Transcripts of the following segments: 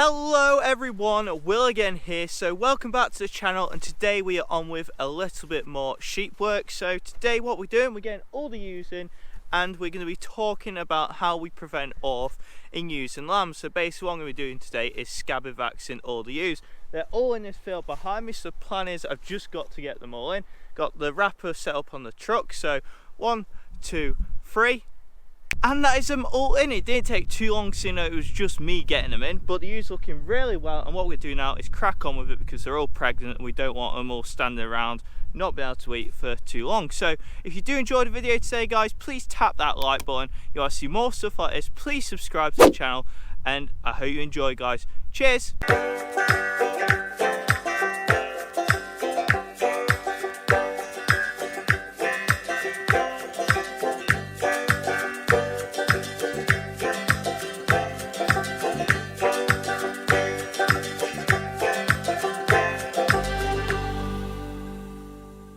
Hello everyone, Will again here. So welcome back to the channel, and today we are on with a little bit more sheep work. So today what we're doing, we're getting all the ewes in, and we're going to be talking about how we prevent ORF in ewes and lambs. So basically what I'm going to be doing today is Scabivax in all the ewes. They're all in this field behind me, so the plan is I've just got to get them all in. Got the wrapper set up on the truck, so 1, 2, 3. And that is them all in. It didn't take too long, so it was just me getting them in, but the ewes looking really well. And what we're doing now is crack on with it because they're all pregnant and we don't want them all standing around not being able to eat for too long. So if you do enjoy the video today, guys, please tap that like button. You want to see more stuff like this, please subscribe to the channel, and I hope you enjoy, guys. Cheers.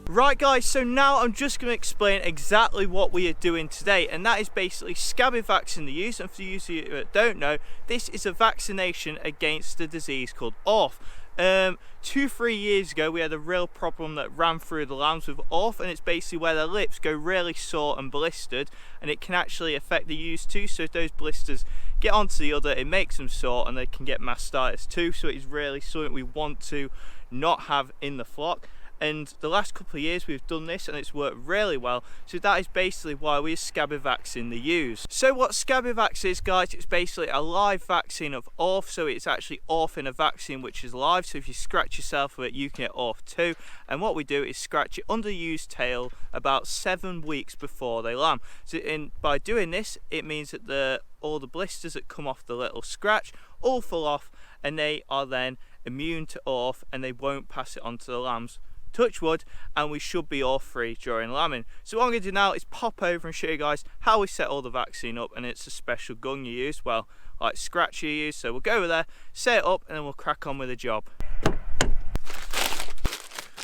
Right guys, so now I'm just going to explain exactly what we are doing today, and that is basically Scabivax in the ewes. And for you that don't know, this is a vaccination against the disease called ORF. 2-3 years ago we had a real problem that ran through the lambs with ORF, and it's basically where their lips go really sore and blistered, and it can actually affect the ewes too. So if those blisters get onto the udder, it makes them sore and they can get mastitis too. So it's really something we want to not have in the flock. And the last couple of years we've done this and it's worked really well. So that is basically why we're Scabivaxing the ewes. So what Scabivax is, guys, it's basically a live vaccine of ORF. So it's actually ORF in a vaccine which is live. So if you scratch yourself with it, you can get ORF too. And what we do is scratch it under the ewe's tail about 7 weeks before they lamb. So by doing this, it means that all the blisters that come off the little scratch all fall off, and they are then immune to ORF and they won't pass it on to the lambs. Touch wood, and we should be all free during lambing. So what I'm going to do now is pop over and show you guys how we set all the vaccine up, and it's a special gun you use, well, like scratch you use. So we'll go over there, set it up, and then we'll crack on with the job.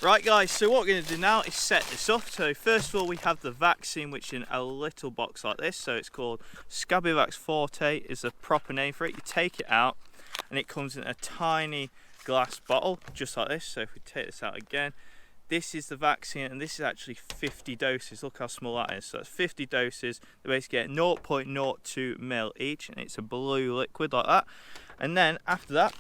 Right guys, so what we're going to do now is set this up. So first of all, we have the vaccine, which is in a little box like this. So it's called Scabivax Forte is the proper name for it. You take it out and it comes in a tiny glass bottle just like this. So if we take this out again, this is the vaccine, and this is actually 50 doses. Look how small that is. So that's 50 doses. They basically get 0.02 ml each, and it's a blue liquid like that. And then after that,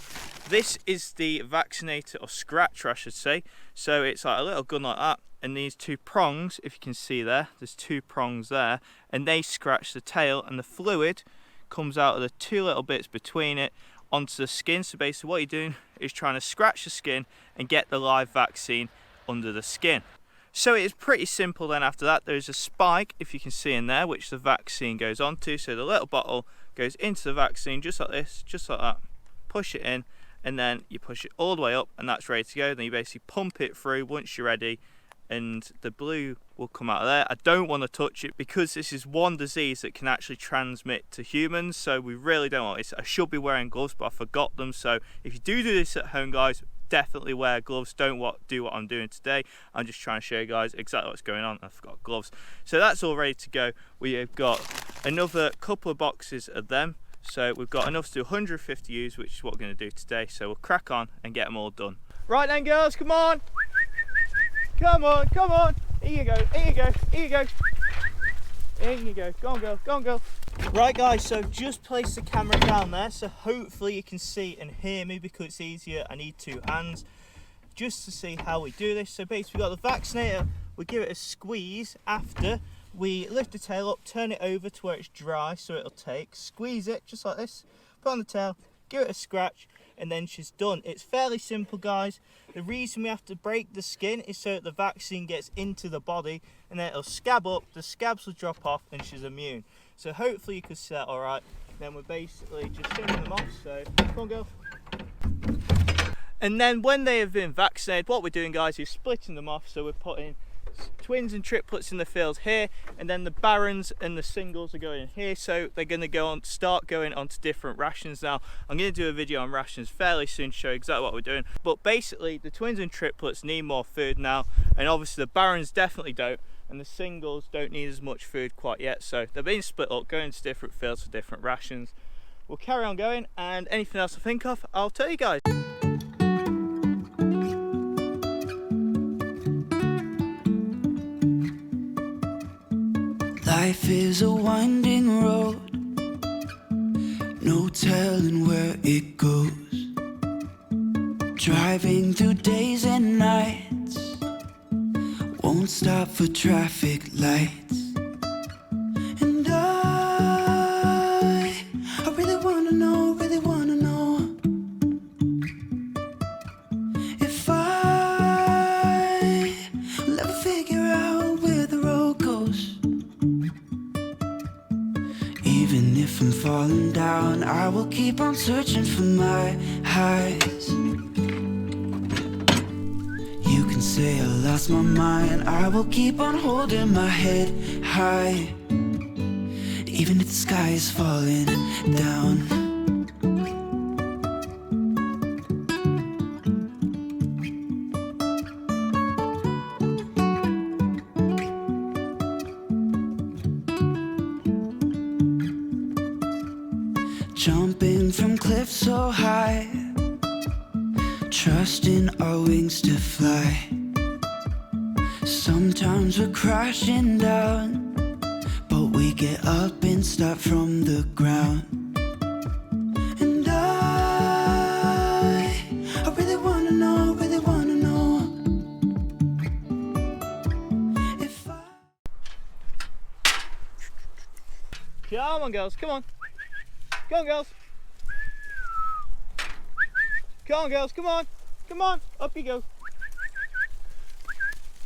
this is the vaccinator or scratcher, I should say. So it's like a little gun like that, and these two prongs, if you can see there, there's two prongs there, and they scratch the tail, and the fluid comes out of the two little bits between it onto the skin. So basically what you're doing is trying to scratch the skin and get the live vaccine under the skin. So it is pretty simple. Then after that, there's a spike, if you can see in there, which the vaccine goes onto. So the little bottle goes into the vaccine just like this, just like that. Push it in, and then you push it all the way up, and that's ready to go. Then you basically pump it through once you're ready, and the blue will come out of there. I don't want to touch it because this is one disease that can actually transmit to humans, so we really don't want this. I should be wearing gloves, but I forgot them. So if you do this at home, guys, definitely wear gloves. Don't do what I'm doing today. I'm just trying to show you guys exactly what's going on. I forgot gloves. So that's all ready to go. We have got another couple of boxes of them. So we've got enough to do 150 ewes, which is what we're going to do today. So we'll crack on and get them all done. Right then, girls, come on. Come on, come on. Here you go, here you go, here you go. Here you go. Go on, girl, go on, girl. Right guys, so I've just placed the camera down there, so hopefully you can see and hear me because it's easier. I need two hands just to see how we do this. So basically we've got the vaccinator, we give it a squeeze after, we lift the tail up, turn it over to where it's dry so it'll take, squeeze it just like this, put on the tail, give it a scratch, and then she's done. It's fairly simple, guys. The reason we have to break the skin is so that the vaccine gets into the body, and then it'll scab up, the scabs will drop off, and she's immune. So hopefully you can see that all right. Then we're basically just sending them off, so come on, girl. And then when they have been vaccinated, what we're doing, guys, is splitting them off. So we're putting twins and triplets in the field here, and then the barons and the singles are going in here. So they're going to start going onto different rations now. I'm going to do a video on rations fairly soon to show you exactly what we're doing. But basically the twins and triplets need more food now, and obviously the barons definitely don't, and the singles don't need as much food quite yet. So they're being split up, going to different fields for different rations. we'll carry on going, and anything else I think of, I'll tell you guys. Life is a winding road, no telling where it goes. Driving through days and nights, won't stop for traffic lights. And I really wanna know, if I will ever figure out where the road goes. Even if I'm falling down, I will keep on searching for my highs. You can say I lost my mind, I will keep on holding my head high, even if the sky is falling down. Jumping from cliffs so high, trusting our wings to fly. Sometimes we're crashing down, but we get up and start from the ground. And I really wanna know, if I... Come on girls, come on. Come on girls. Come on girls, come on. Come on, up you go.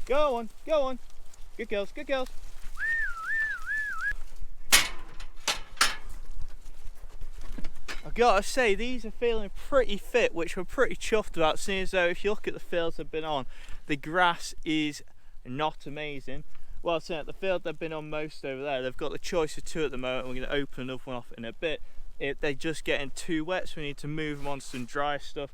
Go on, go on. Good girls, good girls. I've got to say, these are feeling pretty fit, which we're pretty chuffed about, seeing as though if you look at the fields they've been on, the grass is not amazing. Well, seeing at the field they've been on most over there, they've got the choice of two at the moment. We're going to open another one off in a bit. They're just getting too wet, so we need to move them on to some dry stuff.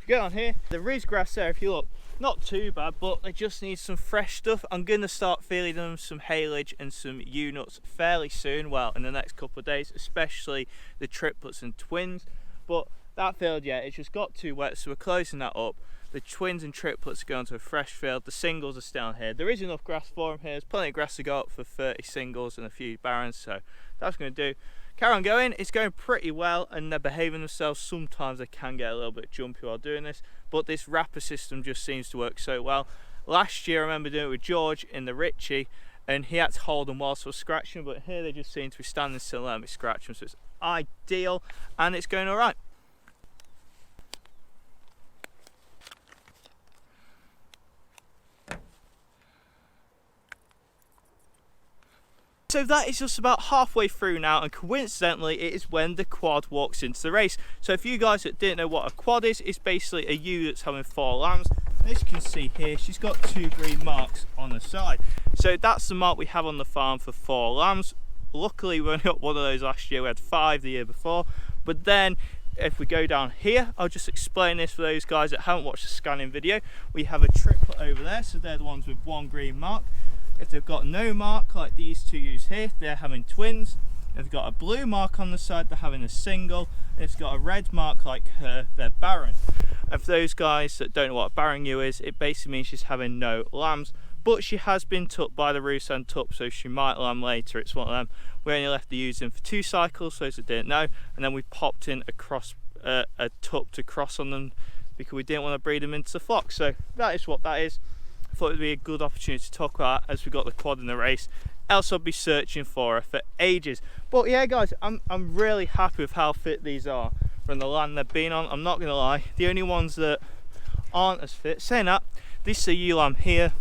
Get on here, there is grass there if you look, not too bad, but they just need some fresh stuff. I'm going to start feeding them some haylage and some ewe nuts fairly soon, well in the next couple of days, especially the triplets and twins. But that field, yeah, it just got too wet, so we're closing that up. The twins and triplets are going to a fresh field, the singles are still here. There is enough grass for them here, there's plenty of grass to go up for 30 singles and a few barons, so that's going to do. Carry on going, it's going pretty well and they're behaving themselves. Sometimes they can get a little bit jumpy while doing this, but this wrapper system just seems to work so well. Last year I remember doing it with George in the Ritchie and he had to hold them whilst I was scratching, but here they just seem to be standing still and let me scratch them, so it's ideal and it's going alright. So that is just about halfway through now, and coincidentally it is when the quad walks into the race. So if you guys that didn't know what a quad is, it's basically a ewe that's having 4 lambs. As you can see here, she's got 2 green marks on the side. So that's the mark we have on the farm for 4 lambs. Luckily we only got one of those last year, we had 5 the year before. But then if we go down here, I'll just explain this for those guys that haven't watched the scanning video. We have a triplet over there, so they're the ones with 1 green mark. If they've got no mark like these 2 ewes here, they're having twins. If they've got a blue mark on the side, they're having a single. And if it's got a red mark like her, they're barren. And for those guys that don't know what a barren ewe is, it basically means she's having no lambs. But she has been tupped by the roost and tup, so she might lamb later. It's one of them. We only left the ewes in for 2 cycles, so those that didn't know. And then we popped in a tup to cross on them because we didn't want to breed them into the flock. So that is what that is. I thought it would be a good opportunity to talk about as we got the quad in the race, else I'd be searching for her for ages. But yeah guys, I'm really happy with how fit these are from the land they've been on. I'm not going to lie, the only ones that aren't as fit, saying that, this is a ewe lamb here,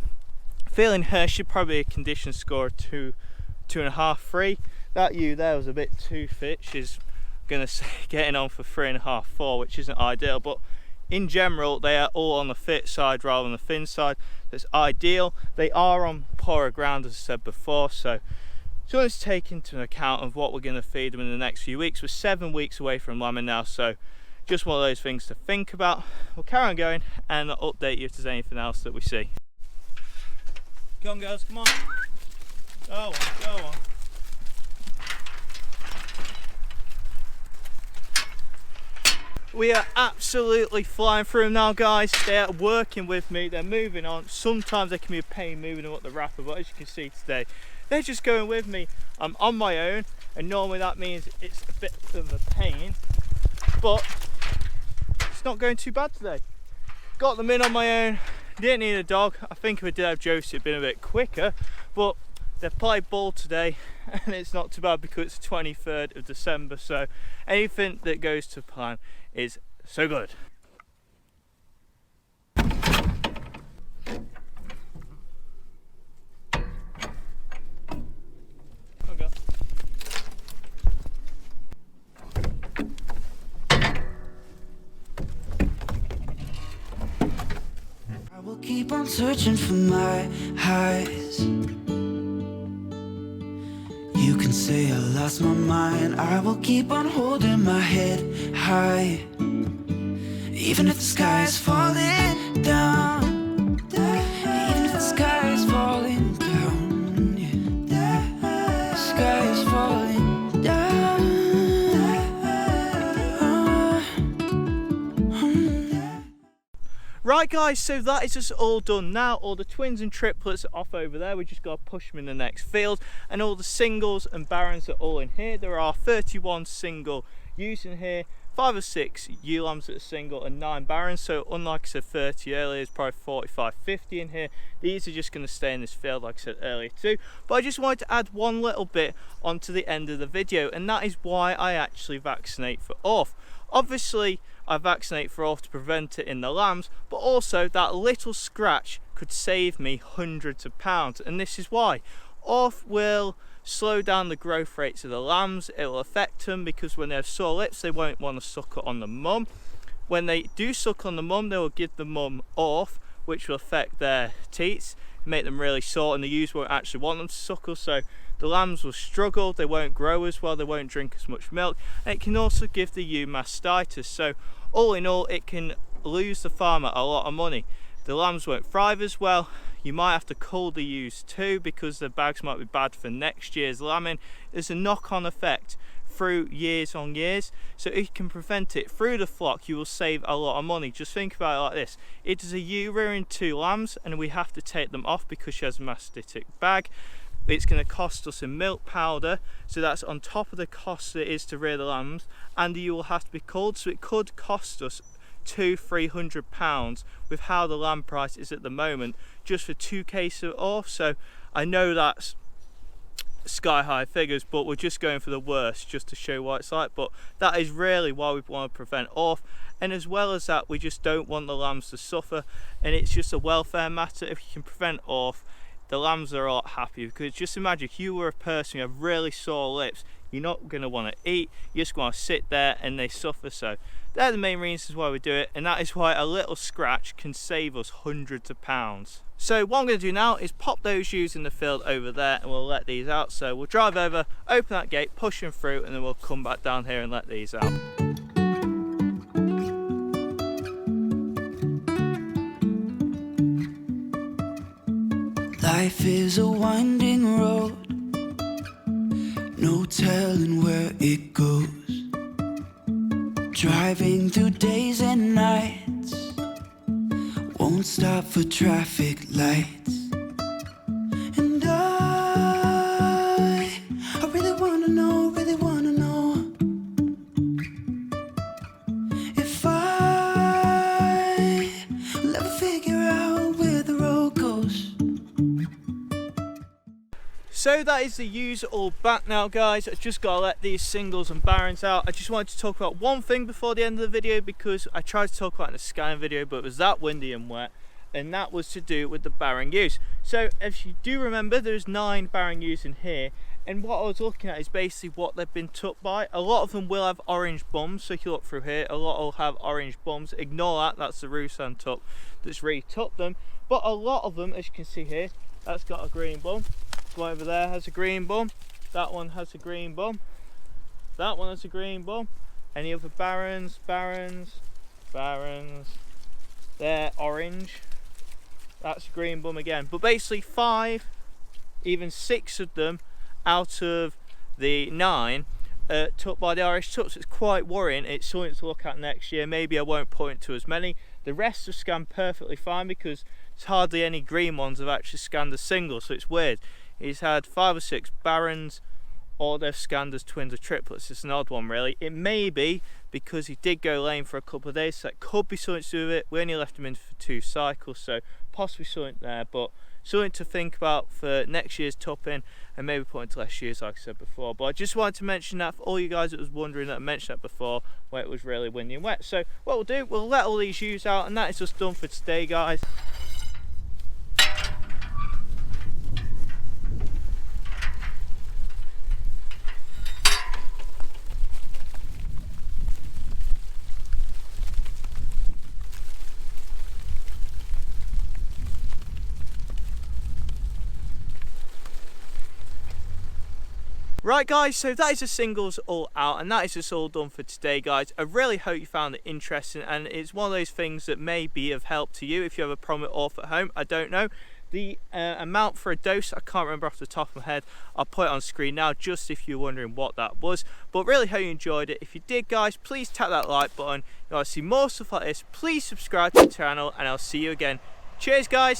feeling her, she'd probably be a condition score of 2.5, 3. That ewe there was a bit too fit, she's going to say getting on for 3.5, 4, which isn't ideal, but in general they are all on the fit side rather than the thin side. That's ideal. They are on poorer ground as I said before, so let's take into account of what we're going to feed them in the next few weeks. We're 7 weeks away from lambing now, so just one of those things to think about. We'll carry on going and I'll update you if there's anything else that we see. Come on girls, come on. Go on, go on. We are absolutely flying through them now, guys. They are working with me, they're moving on. Sometimes they can be a pain moving them up the wrapper, but as you can see today, they're just going with me. I'm on my own, and normally that means it's a bit of a pain, but it's not going too bad today. Got them in on my own, didn't need a dog. I think if I did have Josie it'd been a bit quicker, but they've played ball today and it's not too bad because it's the 23rd of December, so anything that goes to plan is so good. Okay. I will keep on searching for my highs. You can say I lost my mind. I will keep on holding my head high, even if the sky is falling down. Even if the sky is falling down, yeah. The sky is falling down. Right guys, so that is just all done now. All the twins and triplets are off over there. We just got to push them in the next field, and all the singles and barons are all in here. There are 31 single ewes in here, 5 or 6 ewe lambs that are single, and 9 barons. So unlike I said 30 earlier, there's probably 45, 50 in here. These are just going to stay in this field like I said earlier too. But I just wanted to add one little bit onto the end of the video, and that is why I actually vaccinate for ORF. Obviously I vaccinate for ORF to prevent it in the lambs, but also that little scratch could save me hundreds of pounds, and this is why. ORF will slow down the growth rates of the lambs. It will affect them because when they have sore lips they won't want to suckle on the mum. When they do suck on the mum, they will give the mum ORF, which will affect their teats, make them really sore, and the ewes won't actually want them to suckle, so the lambs will struggle, they won't grow as well, they won't drink as much milk, and it can also give the ewe mastitis. So all in all, it can lose the farmer a lot of money. The lambs won't thrive as well. You might have to cull the ewes too because the bags might be bad for next year's lambing. There's a knock-on effect through years on years, so if you can prevent it through the flock, you will save a lot of money. Just think about it like this: it is a ewe rearing 2 lambs and we have to take them off because she has a mastitic bag. It's going to cost us in milk powder, so that's on top of the cost it is to rear the lambs, and you will have to be culled, so it could cost us £200–300 with how the lamb price is at the moment just for 2 cases of ORF. So I know that's sky high figures, but we're just going for the worst just to show what it's like. But that is really why we want to prevent ORF, and as well as that, we just don't want the lambs to suffer, and it's just a welfare matter. If you can prevent ORF, the lambs are a lot happier, because just imagine if you were a person who have really sore lips, you're not going to want to eat, you're just going to sit there and they suffer. So they're the main reasons why we do it, and that is why a little scratch can save us hundreds of pounds. So what I'm going to do now is pop those ewes in the field over there and we'll let these out. So we'll drive over, open that gate, push them through, and then we'll come back down here and let these out. Life is a winding road, no telling where it goes. Driving through days and nights, won't stop for traffic lights. And I really wanna know, if I will ever figure out where the road goes. So that is the ewes all back now, guys. I just got to let these singles and barons out. I just wanted to talk about one thing before the end of the video, because I tried to talk about it in the scanning video, but it was that windy and wet, and that was to do with the baron ewes. So if you do remember, there's 9 baron ewes in here, and what I was looking at is basically what they've been took by. A lot of them will have orange bums, so if you look through here, a lot will have orange bums. Ignore that, that's the Russan tuck that's really took them. But a lot of them, as you can see here, that's got a green bum. One over there has a green bum, that one has a green bum, that one has a green bum. Any other barons, they're orange, that's a green bum again. But basically 5, even 6 of them out of the 9 took by the Irish tups. It's quite worrying. It's something to look at next year. Maybe I won't point to as many. The rest have scanned perfectly fine because there's hardly any green ones have actually scanned as singles, so it's weird. He's had 5 or 6 barons, or they've scanned as twins or triplets. It's an odd one really. It may be because he did go lame for a couple of days, so that could be something to do with it. We only left him in for 2 cycles, so possibly something there, but something to think about for next year's tupping, and maybe put into last year's like I said before. But I just wanted to mention that for all you guys that was wondering that I mentioned that before, where it was really windy and wet. So what we'll do, we'll let all these ewes out, and that is just done for today, guys. Right guys, so that is the singles all out, and that is just all done for today, guys. I really hope you found it interesting, and it's one of those things that may be of help to you if you have a problem with orph at home. I don't know. The amount for a dose, I can't remember off the top of my head. I'll put it on screen now just if you're wondering what that was. But really hope you enjoyed it. If you did, guys, please tap that like button. If you want to see more stuff like this, please subscribe to the channel, and I'll see you again. Cheers, guys.